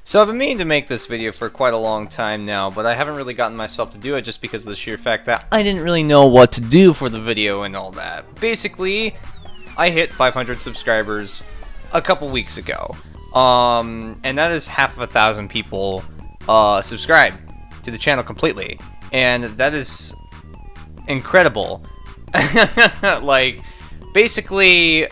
So I've been meaning to make this video for quite a long time now, but I haven't really gotten myself to do it just because of the sheer fact that I didn't really know what to do for the video and all that. Basically, I hit 500 subscribers a couple weeks ago, and that is half of 1,000 people subscribed to the channel completely, and that is incredible. Like, basically,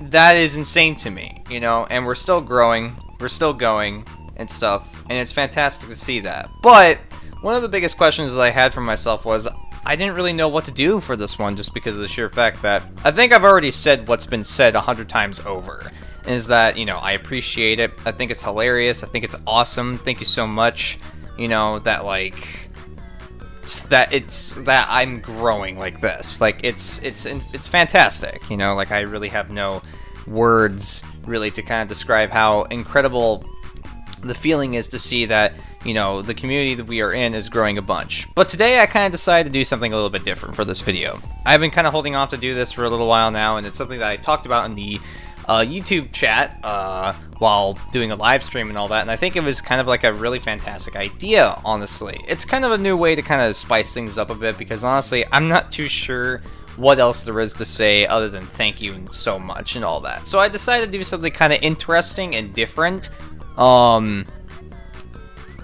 that is insane to me, you know, and we're still growing, we're still going, and stuff, and it's fantastic to see that. But one of the biggest questions that I had for myself was, I didn't really know what to do for this one, just because of the sheer fact that I think I've already said what's been said 100 times over, is that, you know, I appreciate it, I think it's hilarious, I think it's awesome, thank you so much, you know, that, like, that I'm growing like this. Like, it's fantastic, you know, like, I really have no words really to kind of describe how incredible the feeling is to see that, you know, the community that we are in is growing a bunch. But today I kind of decided to do something a little bit different for this video. I've been kind of holding off to do this for a little while now, and it's something that I talked about in the YouTube chat while doing a live stream and all that, and I think it was kind of like a really fantastic idea, honestly. It's kind of a new way to kind of spice things up a bit, because honestly, I'm not too sure what else there is to say other than thank you and so much and all that. So I decided to do something kind of interesting and different, and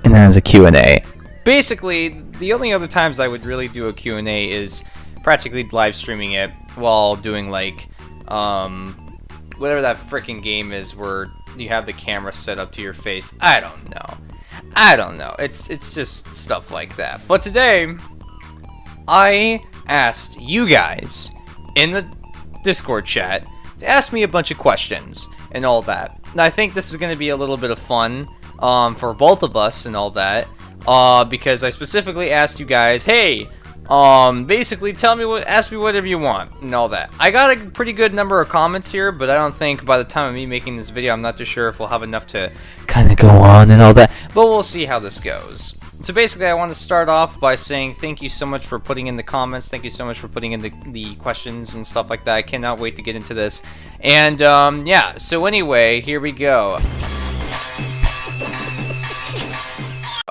that is a Q&A. Basically, the only other times I would really do a Q&A is practically live streaming it while doing, like, whatever that freaking game is where you have the camera set up to your face. I don't know. It's just stuff like that. But today, I asked you guys in the Discord chat to ask me a bunch of questions and all that. And I think this is going to be a little bit of fun for both of us and all that, because I specifically asked you guys, hey, basically ask me whatever you want and all that. I got a pretty good number of comments here, but I don't think by the time of me making this video, I'm not too sure if we'll have enough to kind of go on and all that, but we'll see how this goes. So basically, I want to start off by saying thank you so much for putting in the comments, thank you so much for putting in the questions and stuff like that. I cannot wait to get into this, and yeah, so anyway, here we go.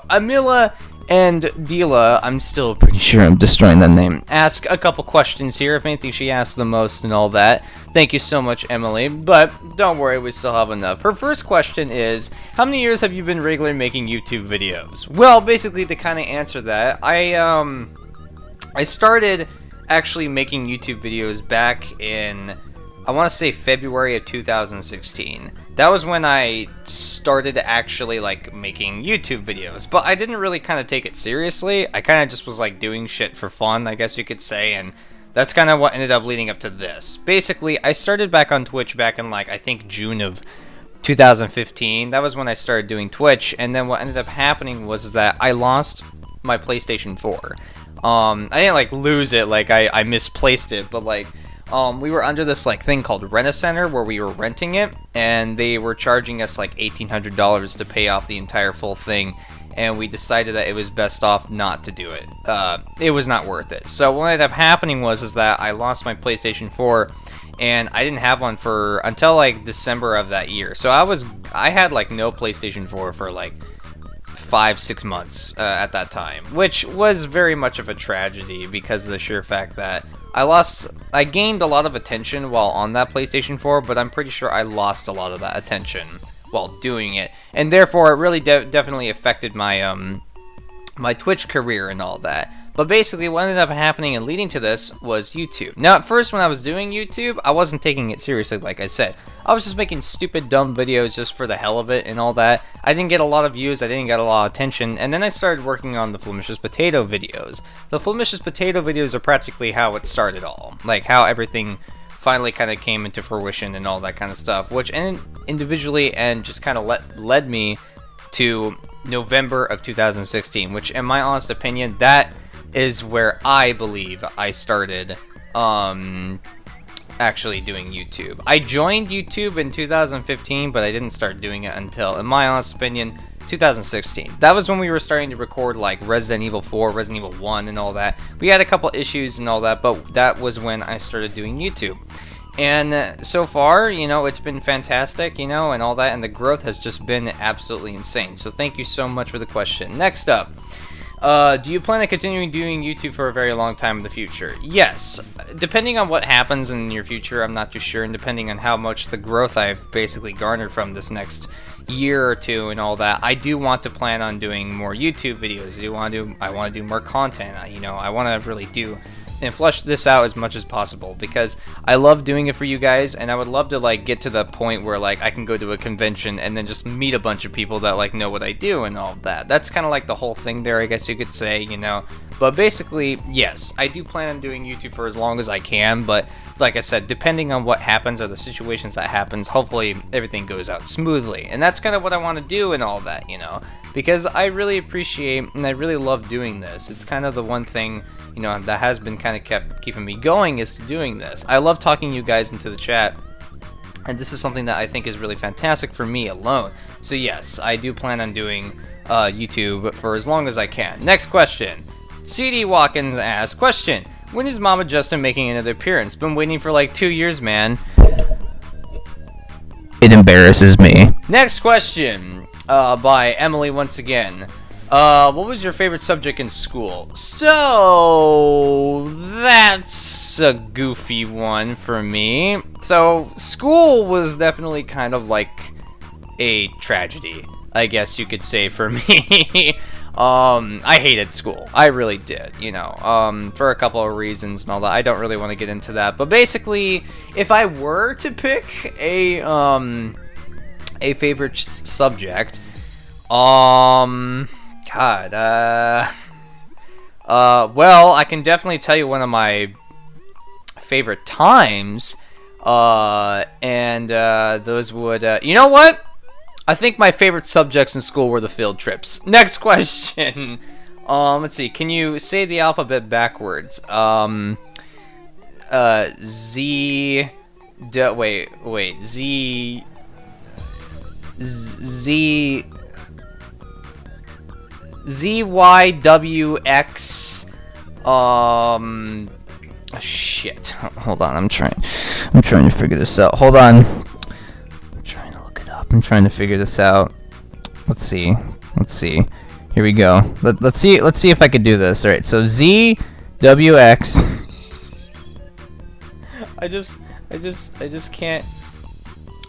Amila and Dila, I'm still pretty sure I'm destroying that name, ask a couple questions here. If anything, she asked the most and all that. Thank you so much, Emily, but don't worry, we still have enough. Her first question is, how many years have you been regularly making YouTube videos? Well, basically, to kind of answer that, I started actually making YouTube videos back in, I want to say, February of 2016. That was when I started actually, like, making YouTube videos, but I didn't really kind of take it seriously. I kind of just was, like, doing shit for fun, I guess you could say, and that's kind of what ended up leading up to this. Basically, I started back on Twitch back in, like, I think June of 2015. That was when I started doing Twitch, and then what ended up happening was that I lost my PlayStation 4. I didn't, like, lose it, like, I misplaced it, but, like, we were under this, like, thing called Rent-A-Center where we were renting it, and they were charging us like $1,800 to pay off the entire full thing, and we decided that it was best off not to do it. It was not worth it. So what ended up happening was that I lost my PlayStation 4, and I didn't have one until like December of that year. So I had like no PlayStation 4 for like 5-6 months at that time, which was very much of a tragedy because of the sheer fact that I gained a lot of attention while on that PlayStation 4, but I'm pretty sure I lost a lot of that attention while doing it, and therefore it really definitely affected my my Twitch career and all that. But basically, what ended up happening and leading to this was YouTube. Now, at first, when I was doing YouTube, I wasn't taking it seriously, like I said. I was just making stupid, dumb videos just for the hell of it and all that. I didn't get a lot of views, I didn't get a lot of attention, and then I started working on the Flamicious Potato videos. The Flamicious Potato videos are practically how it started all. Like, how everything finally kind of came into fruition and all that kind of stuff, which individually and just kind of led me to November of 2016, which, in my honest opinion, that is where I believe I started actually doing YouTube. I joined YouTube in 2015, but I didn't start doing it until, in my honest opinion, 2016. That was when we were starting to record like Resident Evil 4, Resident Evil 1 and all that. We had a couple issues and all that, but that was when I started doing YouTube. And so far, you know, it's been fantastic, you know, and all that, and the growth has just been absolutely insane. So thank you so much for the question. Next up, do you plan on continuing doing YouTube for a very long time in the future? Yes. Depending on what happens in your future, I'm not too sure, and depending on how much the growth I've basically garnered from this next year or two and all that, I do want to plan on doing more YouTube videos. I want to do more content. You know, I want to really do and flesh this out as much as possible, because I love doing it for you guys, and I would love to like get to the point where like I can go to a convention and then just meet a bunch of people that like know what I do and all of that. That's kind of like the whole thing there, I guess you could say, you know. But basically, yes, I do plan on doing YouTube for as long as I can, but like I said, depending on what happens or the situations that happens, hopefully everything goes out smoothly. And that's kind of what I want to do and all that, you know, because I really appreciate and I really love doing this. It's kind of the one thing, you know, that has been kind of kept keeping me going is doing this. I love talking you guys into the chat, and this is something that I think is really fantastic for me alone. So yes, I do plan on doing YouTube for as long as I can. Next question. CD Watkins asks, question, when is Mama Justin making another appearance? Been waiting for like 2 years, man. It embarrasses me. Next question by Emily once again. What was your favorite subject in school? So, that's a goofy one for me. So, school was definitely kind of like a tragedy, I guess you could say, for me. I hated school. I really did, you know, for a couple of reasons and all that. I don't really want to get into that. But basically, if I were to pick a favorite subject, well, I can definitely tell you one of my favorite times, and those would, you know what? I think my favorite subjects in school were the field trips. Next question. Let's see. Can you say the alphabet backwards? Z. Wait. Z. ZYWX. Shit. Hold on. I'm trying to figure this out. Hold on. I'm trying to figure this out. Let's see. Here we go. Let's see if I could do this. All right. So ZWX. I just can't.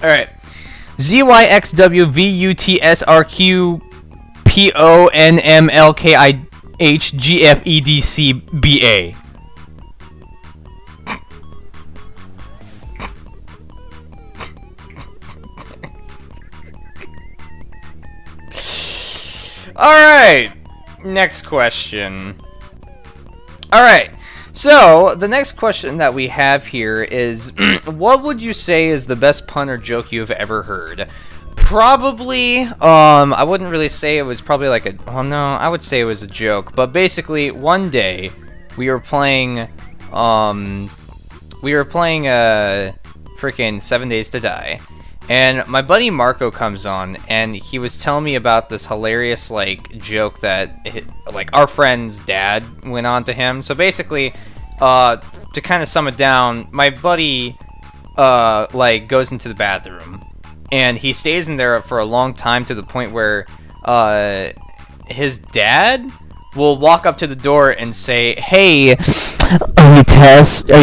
All right. ZYXWVUTSRQPONMLKIHGFEDCBA. Alright, next question. Alright, so the next question that we have here is, what would you say is the best pun or joke you've ever heard? Probably, I wouldn't really say it was probably like a, well no, I would say it was a joke, but basically, one day, we were playing freaking 7 Days to Die. And my buddy Marco comes on, and he was telling me about this hilarious, like, joke that, like, our friend's dad went on to him. So basically, to kind of sum it down, my buddy, like, goes into the bathroom, and he stays in there for a long time to the point where, his dad will walk up to the door and say, "Hey, are you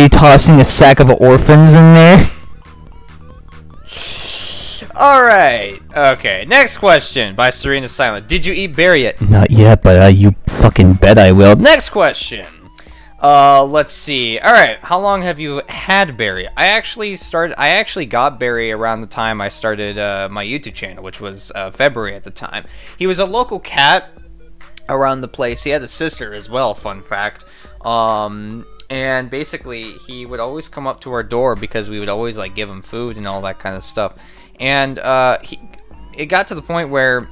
tossing a sack of orphans in there?" Alright, okay, next question by Serena Silent. Did you eat berry yet? Not yet, but you fucking bet I will. Next question. Let's see. Alright, how long have you had berry? I actually got berry around the time I started my YouTube channel, which was February at the time. He was a local cat around the place. He had a sister as well, fun fact. And basically, he would always come up to our door because we would always like give him food and all that kind of stuff. And it got to the point where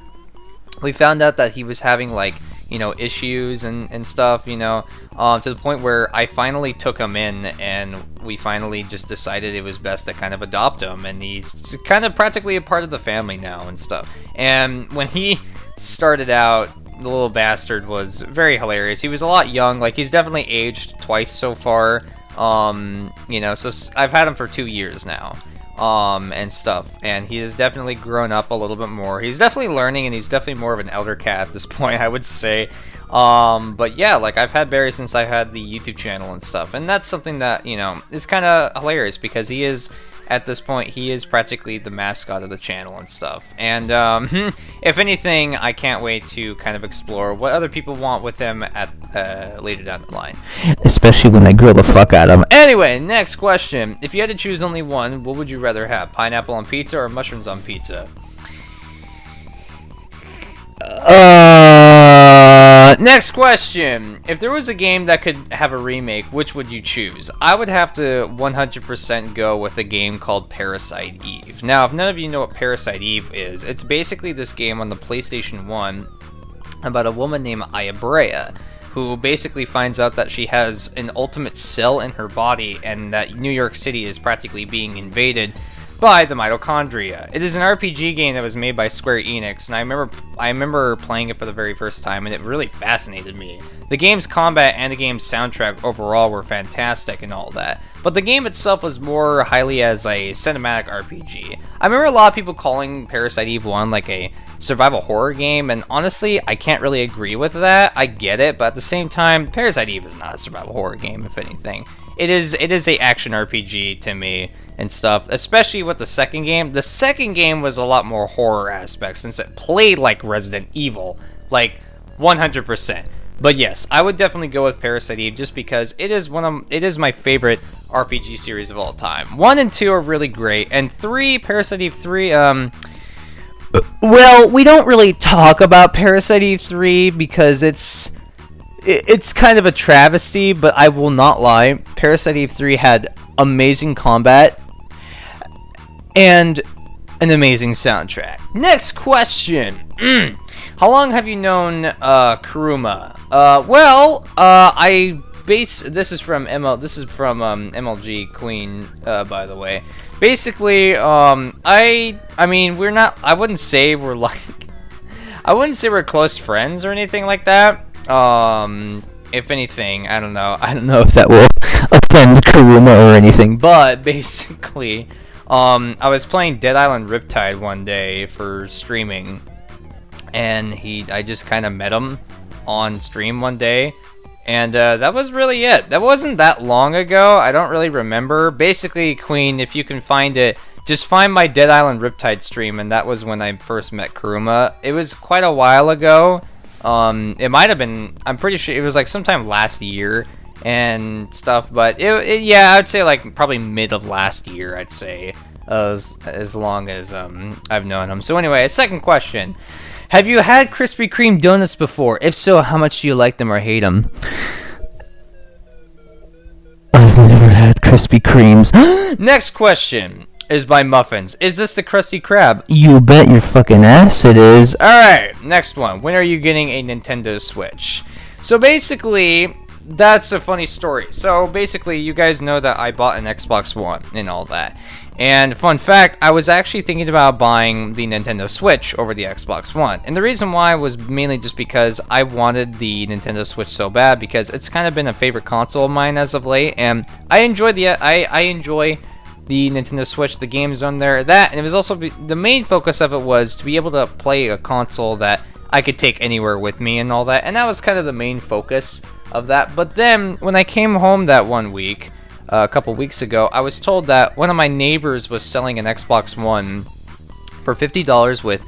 we found out that he was having like, you know, issues and stuff, you know, to the point where I finally took him in, and we finally just decided it was best to kind of adopt him, and he's kind of practically a part of the family now and stuff. And when he started out, the little bastard was very hilarious. He was a lot young, like he's definitely aged twice so far. You know, so I've had him for 2 years now. And stuff, and he has definitely grown up a little bit more. He's definitely learning, and he's definitely more of an elder cat at this point, I would say. But yeah, like, I've had Barry since I had the YouTube channel and stuff, and that's something that, you know, is kind of hilarious, because he is, at this point, he is practically the mascot of the channel and stuff. And if anything, I can't wait to kind of explore what other people want with him at later down the line, especially when I grill the fuck out of him. Anyway, next question: if you had to choose only one, what would you rather have, pineapple on pizza or mushrooms on pizza? Next question. If there was a game that could have a remake, which would you choose? I would have to 100% go with a game called Parasite Eve. Now, if none of you know what Parasite Eve is, it's basically this game on the PlayStation 1 about a woman named Ayabrea, who basically finds out that she has an ultimate cell in her body and that New York City is practically being invaded by the mitochondria. It is an RPG game that was made by Square Enix, and I remember playing it for the very first time, and it really fascinated me. The game's combat and the game's soundtrack overall were fantastic and all that, but the game itself was more highly as a cinematic RPG. I remember a lot of people calling Parasite Eve 1 like a survival horror game, and honestly, I can't really agree with that. I get it, but at the same time, Parasite Eve is not a survival horror game, if anything. It is a action RPG to me and stuff, especially with the second game. The second game was a lot more horror aspects since it played like Resident Evil, like 100%. But yes, I would definitely go with Parasite Eve just because it is my favorite RPG series of all time. 1 and 2 are really great, and 3, Parasite Eve 3, well, we don't really talk about Parasite Eve 3 because it's kind of a travesty, but I will not lie. Parasite Eve 3 had amazing combat and an amazing soundtrack. Next question. How long have you known Kuruma? This is from MLG Queen, by the way. Basically, I wouldn't say we're close friends or anything like that. If anything, I don't know if that will offend Kuruma or anything, but basically, I was playing Dead Island Riptide one day for streaming, and I just kind of met him on stream one day, and that was really it. That wasn't that long ago. I don't really remember. Basically, Queen, if you can find it, just find my Dead Island Riptide stream, and that was when I first met Kuruma. It was quite a while ago. It might have been, I'm pretty sure it was like sometime last year and stuff, but yeah, I'd say like probably mid of last year, I'd say, as long as I've known him. So anyway, second question. Have you had Krispy Kreme donuts before? If so, how much do you like them or hate them? I've never had Krispy Kremes. Next question is by Muffins. Is this the Krusty Krab? You bet your fucking ass it is. Alright, next one. When are you getting a Nintendo Switch? So basically, that's a funny story. So basically, you guys know that I bought an Xbox One and all that. And fun fact, I was actually thinking about buying the Nintendo Switch over the Xbox One. And the reason why was mainly just because I wanted the Nintendo Switch so bad, because it's kind of been a favorite console of mine as of late, and I enjoy the Nintendo Switch, the games on there, and it was also the main focus of it was to be able to play a console that I could take anywhere with me and all that, and that was kind of the main focus of that. But then when I came home that one week, a couple weeks ago, I was told that one of my neighbors was selling an Xbox One for $50 with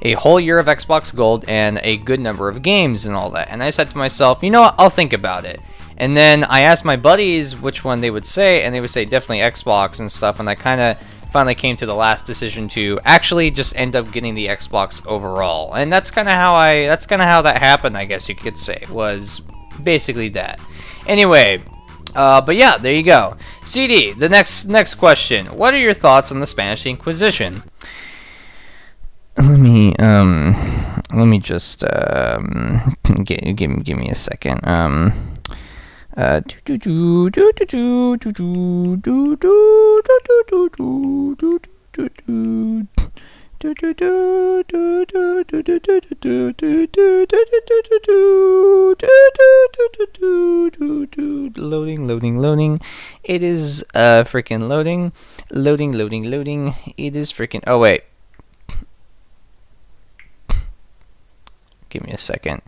a whole year of Xbox Gold and a good number of games and all that. And I said to myself, you know what, I'll think about it. And then I asked my buddies which one they would say, and they would say definitely Xbox and stuff, and I kind of finally came to the last decision to actually just end up getting the Xbox overall. And that's kind of how that happened, I guess you could say, was basically that. Anyway, but yeah, there you go. CD, the next question. What are your thoughts on the Spanish Inquisition? Let me just give me a second. Loading. It is freaking loading. Loading. It is freaking. Oh wait. Give me a second.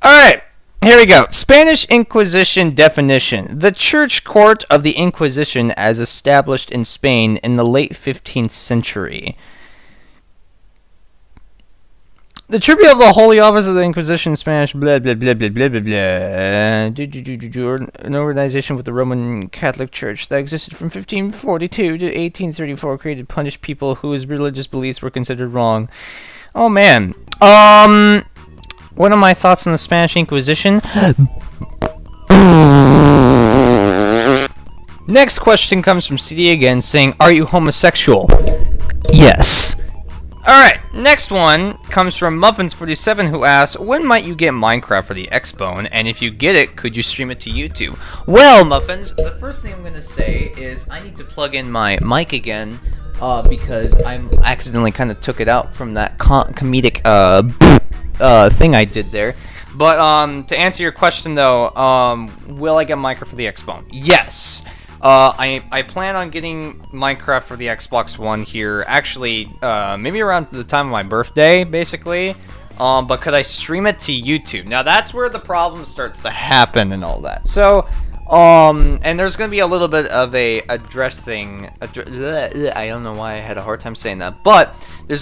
All right. Here we go. Spanish Inquisition definition. The church court of the Inquisition as established in Spain in the late 15th century. The tribute of the Holy Office of the Inquisition, Spanish, blah, blah, blah, blah, blah, blah, blah. An organization with the Roman Catholic Church that existed from 1542 to 1834 created punished people whose religious beliefs were considered wrong. Oh, man. What are my thoughts on the Spanish Inquisition? Next question comes from CD again, saying, "Are you homosexual?" Yes. Alright, next one comes from Muffins47, who asks, "When might you get Minecraft for the Xbone? And if you get it, could you stream it to YouTube?" Well, Muffins, the first thing I'm going to say is I need to plug in my mic again, because I accidentally kind of took it out from that comedic thing I did there. But to answer your question though, will I get Minecraft for the Xbone? Yes. I plan on getting Minecraft for the Xbox One here, actually, maybe around the time of my birthday, basically. But could I stream it to YouTube? Now that's where the problem starts to happen and all that. So, and there's going to be a little bit of a addressing. I don't know why I had a hard time saying that, but there's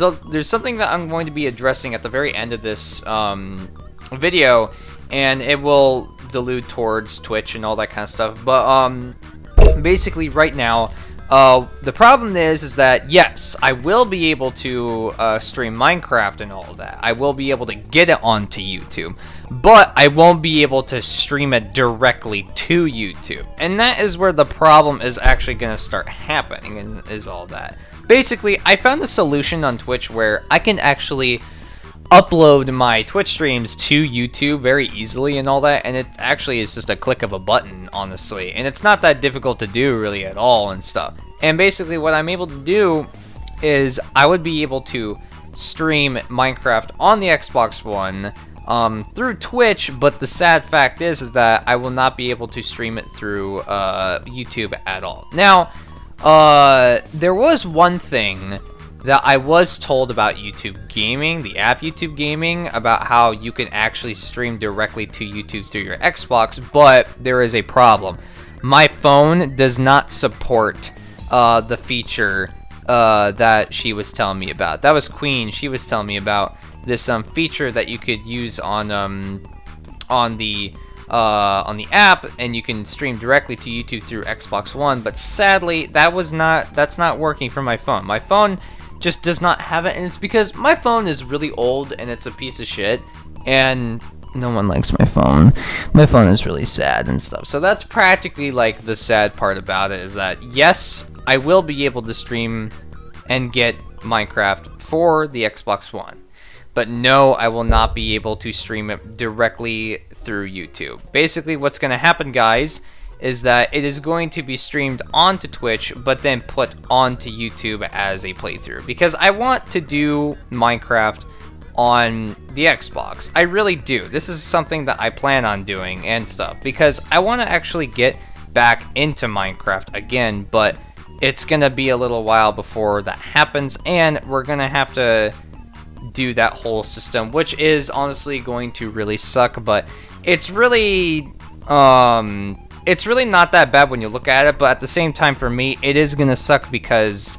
something that I'm going to be addressing at the very end of this video, and it will delude towards Twitch and all that kind of stuff. But basically, right now, the problem is that yes, I will be able to stream Minecraft and all of that. I will be able to get it onto YouTube, but I won't be able to stream it directly to YouTube. And that is where the problem is actually going to start happening, and is all that. Basically, I found a solution on Twitch where I can actually upload my Twitch streams to YouTube very easily and all that, and it actually is just a click of a button, honestly, and it's not that difficult to do really at all and stuff. And basically what I'm able to do is I would be able to stream Minecraft on the Xbox One through Twitch, but the sad fact is that I will not be able to stream it through YouTube at all. Now, there was one thing that I was told about YouTube Gaming, the app YouTube Gaming, about how you can actually stream directly to YouTube through your Xbox, but there is a problem. My phone does not support the feature that she was telling me about. That was Queen. She was telling me about this feature that you could use on the app, and you can stream directly to YouTube through Xbox One. But sadly, that's not working for my phone. My phone just does not have it, and it's because my phone is really old and it's a piece of shit, and no one likes my phone. My phone is really sad and stuff. So that's practically like the sad part about it, is that yes, I will be able to stream and get Minecraft for the Xbox One, but no, I will not be able to stream it directly through YouTube. Basically what's going to happen, guys, is that it is going to be streamed onto Twitch, but then put onto YouTube as a playthrough, because I want to do Minecraft on the Xbox. I really do. This is something that I plan on doing and stuff, because I want to actually get back into Minecraft again, but it's gonna be a little while before that happens, and we're gonna have to do that whole system, which is honestly going to really suck. But it's really not that bad when you look at it, but at the same time, for me, it is gonna suck because,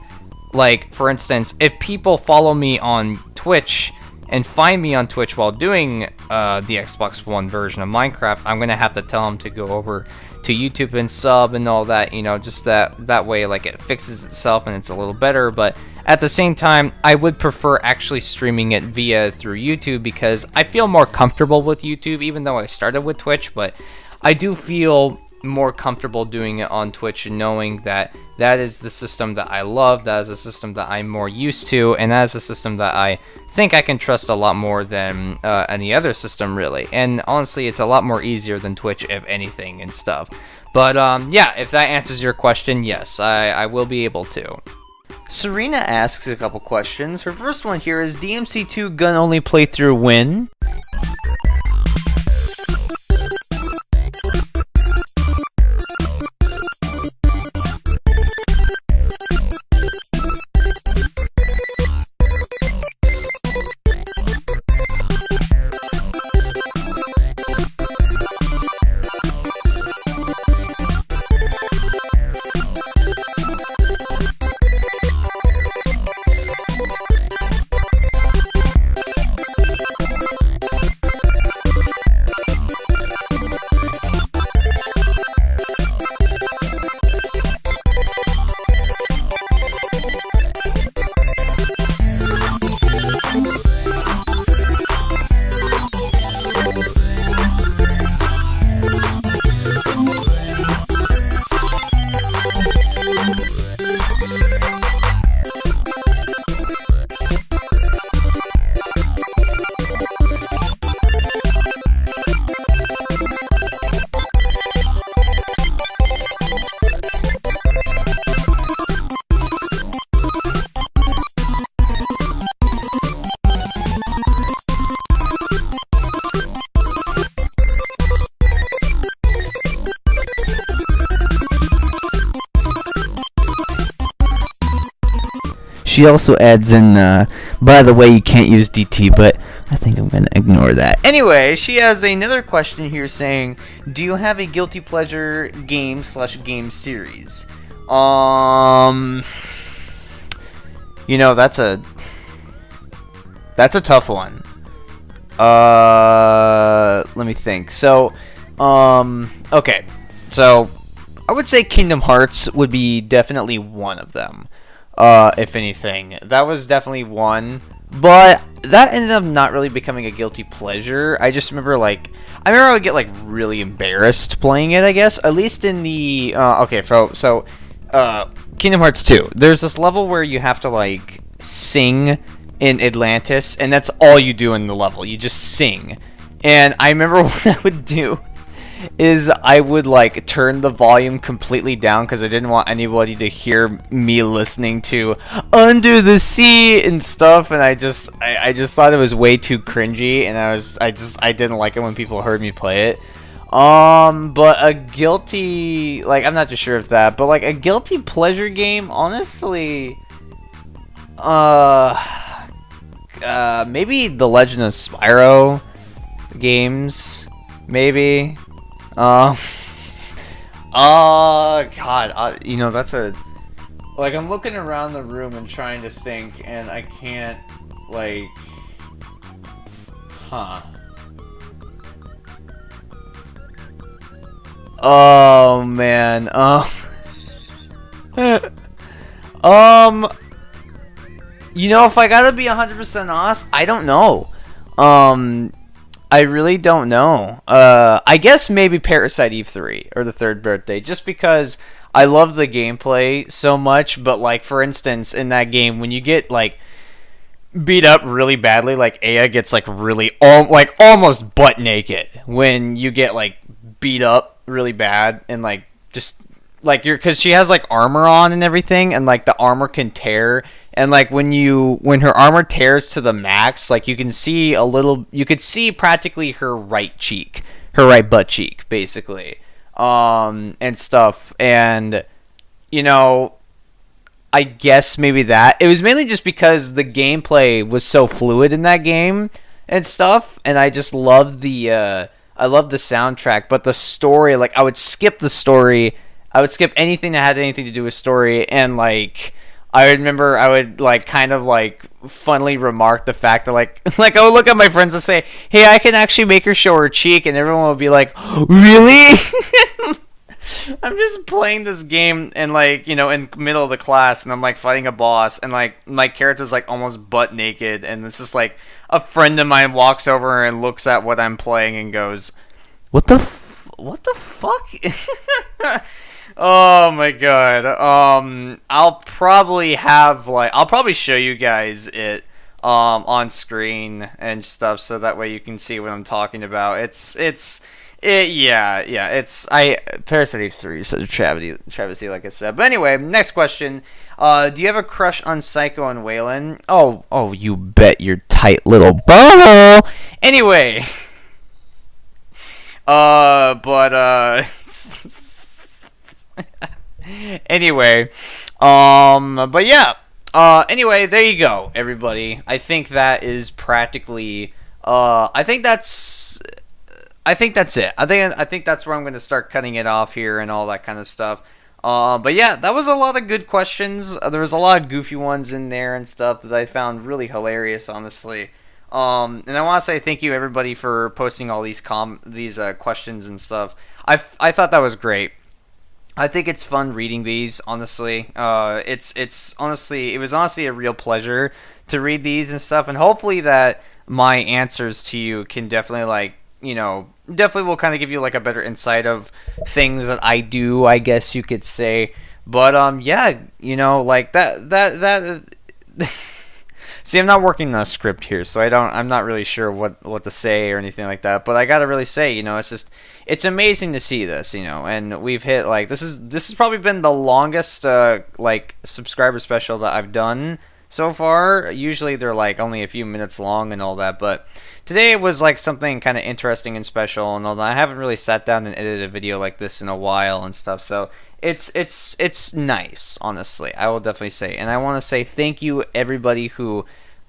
like, for instance, if people follow me on Twitch and find me on Twitch while doing the Xbox One version of Minecraft, I'm gonna have to tell them to go over to YouTube and sub and all that, you know, just that way, like, it fixes itself and it's a little better. But at the same time, I would prefer actually streaming it through YouTube, because I feel more comfortable with YouTube, even though I started with Twitch. But I do feel more comfortable doing it on Twitch, and knowing that that is the system that I love, that is a system that I'm more used to, and that is a system that I think I can trust a lot more than any other system, really. And honestly, it's a lot more easier than Twitch, if anything, and stuff. But yeah, if that answers your question, yes, I will be able to. Serena asks a couple questions. Her first one here is DMC2 gun only playthrough win. She also adds in, by the way, you can't use DT, but I think I'm going to ignore that. Anyway, she has another question here saying, do you have a guilty pleasure game/game series? You know, that's a tough one. Let me think. So, okay. So, I would say Kingdom Hearts would be definitely one of them. If anything. That was definitely one. But that ended up not really becoming a guilty pleasure. I just remember, like, I would get, like, really embarrassed playing it, I guess. At least in the, okay, so, Kingdom Hearts 2. There's this level where you have to, like, sing in Atlantis, and that's all you do in the level. You just sing. And I remember what I would do is I would like turn the volume completely down because I didn't want anybody to hear me listening to Under the Sea and stuff, and I just thought it was way too cringy, and I didn't like it when people heard me play it. But a guilty, like, I'm not too sure of that, but like a guilty pleasure game, honestly, maybe the Legend of Spyro games, maybe. God, you know, that's a, like, I'm looking around the room and trying to think, and I can't, like, oh, man, you know, if I gotta be 100% honest, I don't know, I really don't know. I guess maybe Parasite Eve 3 or the Third Birthday, just because I love the gameplay so much. But like, for instance, in that game, when you get like beat up really badly, like Aya gets like really like almost butt naked when you get like beat up really bad, and like just like because she has like armor on and everything, and like the armor can tear. And like when her armor tears to the max, like you could see practically her right butt cheek, basically, and stuff. And you know, I guess maybe that it was mainly just because the gameplay was so fluid in that game and stuff, and I just loved the soundtrack, but the story, like I would skip the story, I would skip anything that had anything to do with story, and like. I remember I would like kind of like funnily remark the fact that like I would look at my friends and say, "Hey, I can actually make her show her cheek," and everyone would be like, "Really?" I'm just playing this game and like, you know, in the middle of the class, and I'm like fighting a boss, and like my character's like almost butt naked, and this is like a friend of mine walks over and looks at what I'm playing and goes, what the fuck?" Oh my god. I'll probably show you guys it on screen and stuff, so that way you can see what I'm talking about. It's Yeah. Parasite 3 is such a travesty, like I said. But anyway, next question. Do you have a crush on Psycho and WEYLIN? Oh, you bet your tight little butthole. Anyway, but anyway, but yeah. Anyway, there you go, everybody. I think that is practically. I think that's it. I think that's where I'm going to start cutting it off here and all that kind of stuff. But yeah, that was a lot of good questions. There was a lot of goofy ones in there and stuff that I found really hilarious, honestly. And I want to say thank you everybody for posting all these questions and stuff. I thought that was great. I think it's fun reading these. Honestly, it's honestly it was honestly a real pleasure to read these and stuff, and hopefully that my answers to you can definitely definitely will kind of give you like a better insight of things that I do, I guess you could say. But yeah, like that. See, I'm not working on a script here, so I'm not really sure what to say or anything like that. But I gotta really say, it's amazing to see this, and we've hit like this has probably been the longest like subscriber special that I've done so far. Usually they're like only a few minutes long and all that, but today was like something kind of interesting and special and all that. I haven't really sat down and edited a video like this in a while and stuff, so it's nice, honestly. I will definitely say, and I want to say thank you everybody who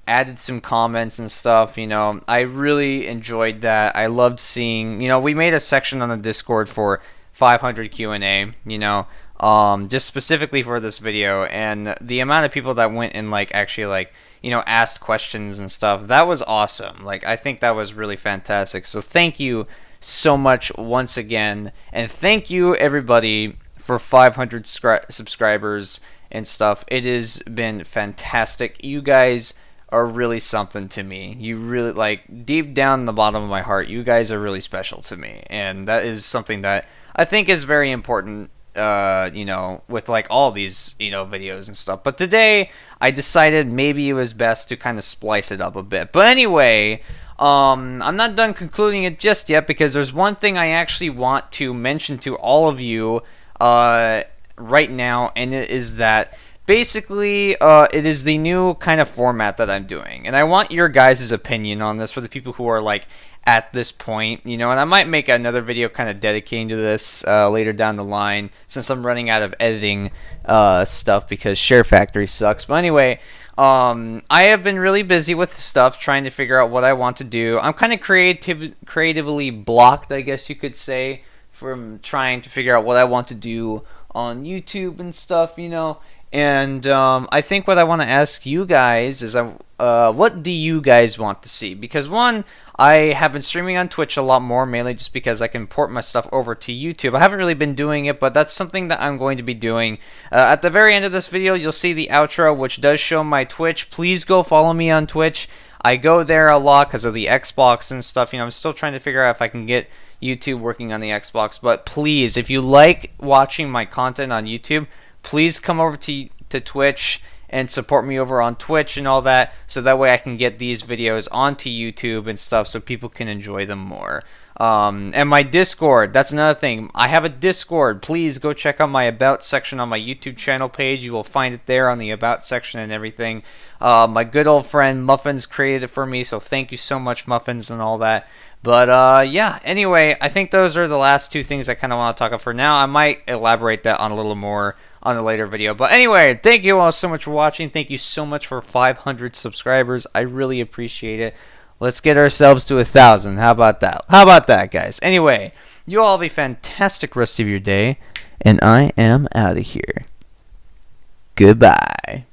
added some comments and stuff. I really enjoyed that. I loved seeing. We made a section on the Discord for 500 Q&A. Just specifically for this video, and the amount of people that went and like actually like asked questions and stuff, that was awesome. Like, I think that was really fantastic. So thank you so much once again, and thank you everybody for 500 subscribers and stuff. It has been fantastic. You guys are really something to me. You really, like, deep down in the bottom of my heart, you guys are really special to me, and that is something that I think is very important, with like all these, videos and stuff. But today I decided maybe it was best to kind of splice it up a bit. But anyway, I'm not done concluding it just yet, because there's one thing I actually want to mention to all of you right now, and it is that basically it is the new kind of format that I'm doing, and I want your guys' opinion on this for the people who are like at this point, and I might make another video kind of dedicating to this later down the line, since I'm running out of editing stuff because SHAREfactory sucks. But anyway, I have been really busy with stuff trying to figure out what I want to do. I'm kind of creatively blocked, I guess you could say, from trying to figure out what I want to do on YouTube and stuff, And I think what I want to ask you guys is, what do you guys want to see? Because one, I have been streaming on Twitch a lot more, mainly just because I can port my stuff over to YouTube. I haven't really been doing it, but that's something that I'm going to be doing. At the very end of this video, you'll see the outro, which does show my Twitch. Please go follow me on Twitch. I go there a lot because of the Xbox and stuff. I'm still trying to figure out if I can get YouTube working on the Xbox. But please, if you like watching my content on YouTube, please come over to Twitch and support me over on Twitch and all that, so that way I can get these videos onto YouTube and stuff so people can enjoy them more. And my Discord, that's another thing. I have a Discord. Please go check out my About section on my YouTube channel page. You will find it there on the About section and everything. My good old friend Muffins created it for me, so thank you so much, Muffins, and all that. But yeah, anyway, I think those are the last two things I kind of want to talk about for now. I might elaborate that on a little more on a later video. But anyway, thank you all so much for watching. Thank you so much for 500 subscribers. I really appreciate it. Let's get ourselves to 1,000. How about that? How about that, guys? Anyway, you all have a fantastic rest of your day, and I am out of here. Goodbye.